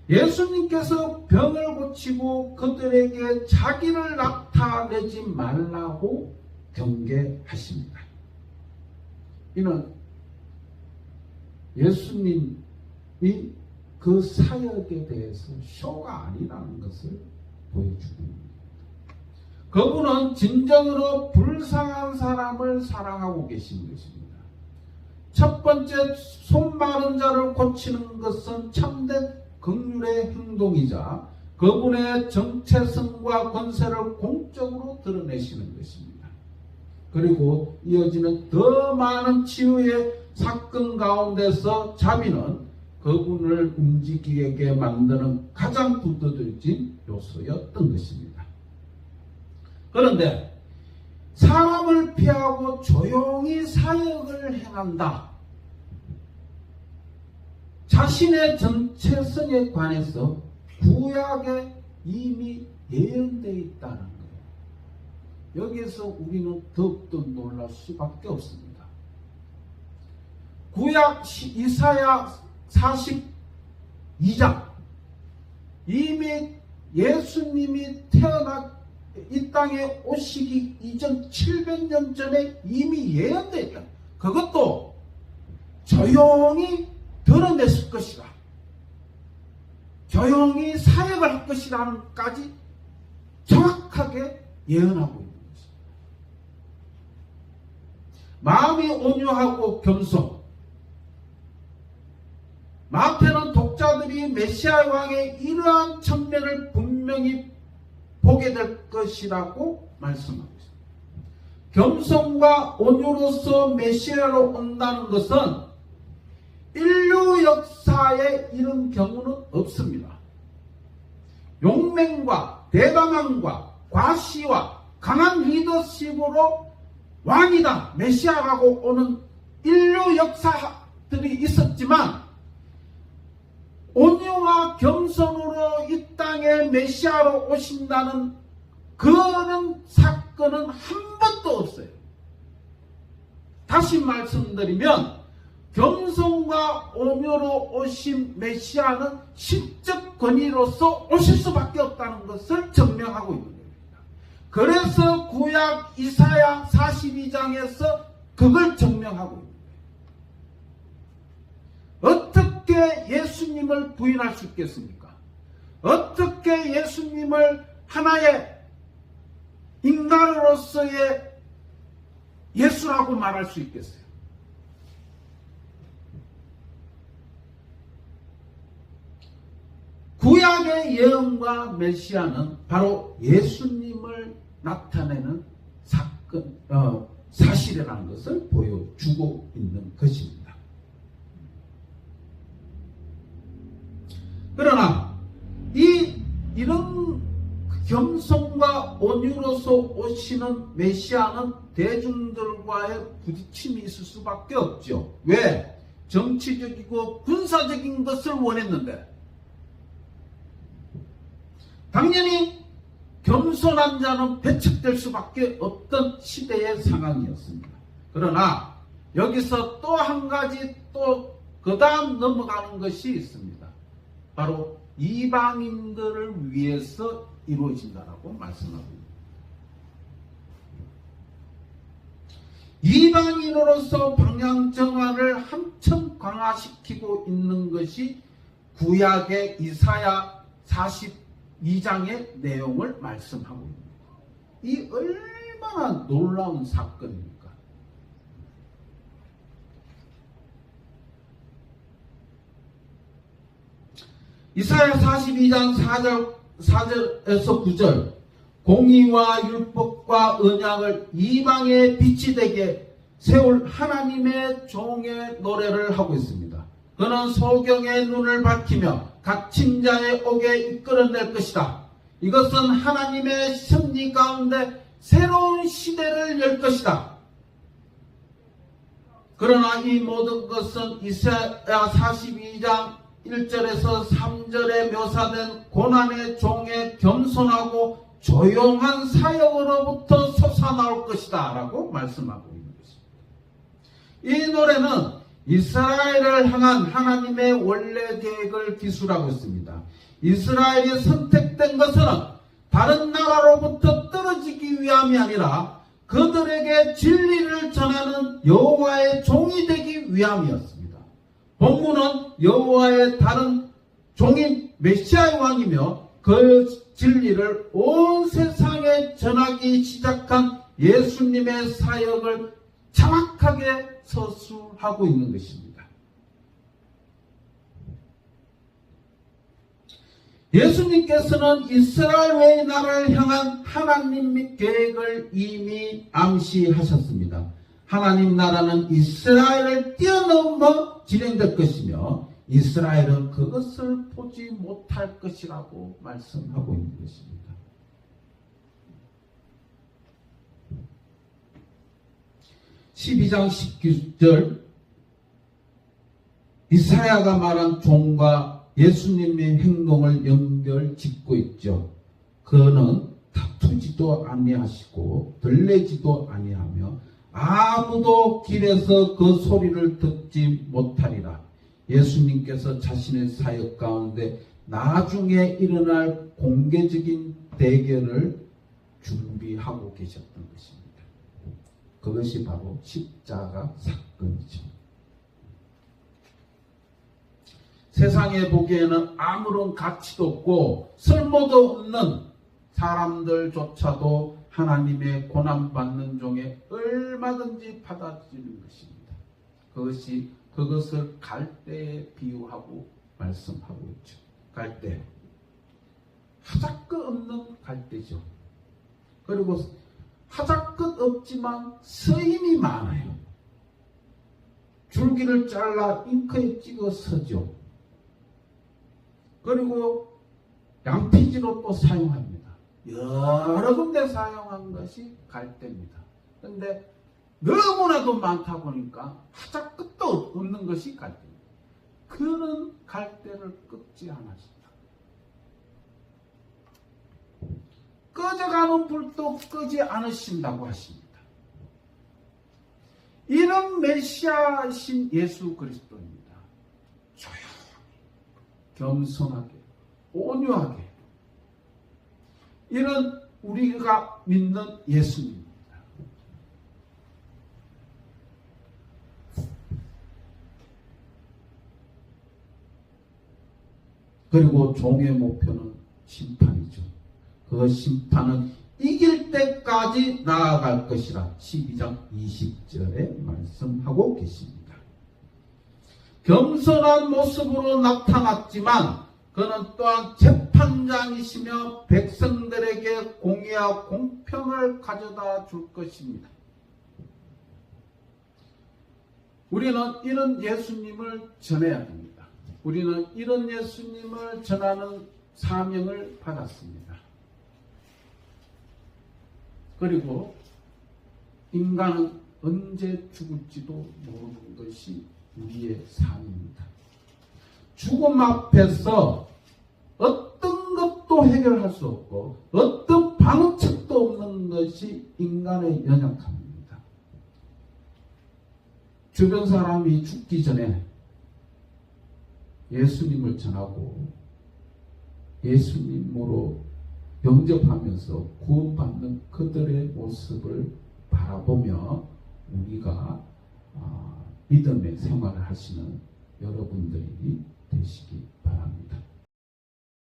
예수님께서 병을 고치고 그들에게 자기를 나타내지 말라고 경계하십니다. 이는 예수님이 그 사역에 대해서 쇼가 아니라는 것을 보여주고 있습니다. 그분은 진정으로 불쌍한 사람을 사랑하고 계신 것입니다. 첫 번째, 손 마른 자를 고치는 것은 참된 긍휼의 행동이자 그분의 정체성과 권세를 공적으로 드러내시는 것입니다. 그리고 이어지는 더 많은 치유의 사건 가운데서 자비는 그분을 움직이게 만드는 가장 두드러진 요소였던 것입니다. 그런데 사람을 피하고 조용히 사역을 행한다. 자신의 정체성에 관해서 구약에 이미 예언되어 있다는 거예요. 여기에서 우리는 더욱더 놀랄 수밖에 없습니다. 구약 이사야 42장 이미 예수님이 태어나 이 땅에 오시기 이전 700년 전에 이미 예언되어 있다. 그것도 조용히 드러냈을 것이다. 조용히 사역을 할 것이라는까지 정확하게 예언하고 있는 것입니다. 마음이 온유하고 겸손. 마태는 독자들이 메시아 왕의 이러한 측면을 분명히 보게 될 것이라고 말씀하고 있습니다. 겸손과 온유로서 메시아로 온다는 것은 인류 역사에 이런 경우는 없습니다. 용맹과 대담함과 과시와 강한 리더십으로 왕이다, 메시아라고 오는 인류 역사들이 있었지만 온유와 겸손으로 이 땅에 메시아로 오신다는 그런 사건은 한 번도 없어요. 다시 말씀드리면 겸손과 온유로 오신 메시아는 신적 권위로서 오실 수밖에 없다는 것을 증명하고 있는 겁니다. 그래서 구약 이사야 42장에서 그걸 증명하고 있는 거예요. 어떻게 예수님을 부인할 수 있겠습니까? 어떻게 예수님을 하나의 인간으로서의 예수라고 말할 수 있겠어요? 구약의 예언과 메시아는 바로 예수님을 나타내는 사실이라는 것을 보여주고 있는 것입니다. 그러나 이런 겸손과 온유로서 오시는 메시아는 대중들과의 부딪힘이 있을 수밖에 없죠. 왜? 정치적이고 군사적인 것을 원했는데 당연히 겸손한 자는 배척될 수밖에 없던 시대의 상황이었습니다. 그러나 여기서 또 한 가지 또 그 다음 넘어가는 것이 있습니다. 바로 이방인들을 위해서 이루어진다라고 말씀하고 있습니다. 이방인으로서 방향정화를 한층 강화시키고 있는 것이 구약의 이사야 42장의 내용을 말씀하고 있습니다. 이 얼마나 놀라운 사건입니까? 이사야 42장 4절에서 9절 공의와 율법과 언약을 이방의 빛이 되게 세울 하나님의 종의 노래를 하고 있습니다. 그는 소경의 눈을 밝히며 갇힌 자의 옥에 이끌어낼 것이다. 이것은 하나님의 섭리 가운데 새로운 시대를 열 것이다. 그러나 이 모든 것은 이사야 42장 1절에서 3절에 묘사된 고난의 종의 겸손하고 조용한 사역으로부터 솟아나올 것이다 라고 말씀하고 있는 것입니다. 이 노래는 이스라엘을 향한 하나님의 원래 계획을 기술하고 있습니다. 이스라엘이 선택된 것은 다른 나라로부터 떨어지기 위함이 아니라 그들에게 진리를 전하는 여호와의 종이 되기 위함이었습니다. 본문은 여호와의 다른 종인 메시아의 왕이며 그 진리를 온 세상에 전하기 시작한 예수님의 사역을 정확하게 서술하고 있는 것입니다. 예수님께서는 이스라엘 외의 나라를 향한 하나님의 계획을 이미 암시하셨습니다. 하나님 나라는 이스라엘을 뛰어넘어 진행될 것이며 이스라엘은 그것을 보지 못할 것이라고 말씀하고 있는 것입니다. 12장 19절 이사야가 말한 종과 예수님의 행동을 연결 짓고 있죠. 그는 다투지도 아니하시고 들레지도 아니하며 아무도 길에서 그 소리를 듣지 못하리라. 예수님께서 자신의 사역 가운데 나중에 일어날 공개적인 대결을 준비하고 계셨던 것입니다. 그것이 바로 십자가 사건이죠. 세상에 보기에는 아무런 가치도 없고 쓸모도 없는 사람들조차도 하나님의 고난받는 종에 얼마든지 받아들이는 것입니다. 그것을 갈대에 비유하고 말씀하고 있죠. 갈대. 하잘것 없는 갈대죠. 그리고 하잘것 없지만 쓰임이 많아요. 줄기를 잘라 잉크에 찍어 서죠. 그리고 양피지로 또 사용합니다. 여러 군데 사용한 것이 갈대입니다. 그런데 너무나도 많다 보니까 하잘것도 없는 것이 갈대입니다. 그는 갈대를 끄지 않았습니다. 꺼져가는 불도 끄지 않으신다고 하십니다. 이런 메시아이신 예수 그리스도입니다. 조용히, 겸손하게, 온유하게 이런 우리가 믿는 예수님입니다. 그리고 종의 목표는 심판이죠. 그 심판은 이길 때까지 나아갈 것이라 12장 20절에 말씀하고 계십니다. 겸손한 모습으로 나타났지만 그는 또한 재판장이시며 백성들에게 공의와 공평을 가져다 줄 것입니다. 우리는 이런 예수님을 전해야 합니다. 우리는 이런 예수님을 전하는 사명을 받았습니다. 그리고 인간은 언제 죽을지도 모르는 것이 우리의 삶입니다. 죽음 앞에서 어떤 것도 해결할 수 없고 어떤 방책도 없는 것이 인간의 연약함입니다. 주변 사람이 죽기 전에 예수님을 전하고 예수님으로 영접하면서 구원받는 그들의 모습을 바라보며 우리가 믿음의 생활을 하시는 여러분들이 되시기 바랍니다.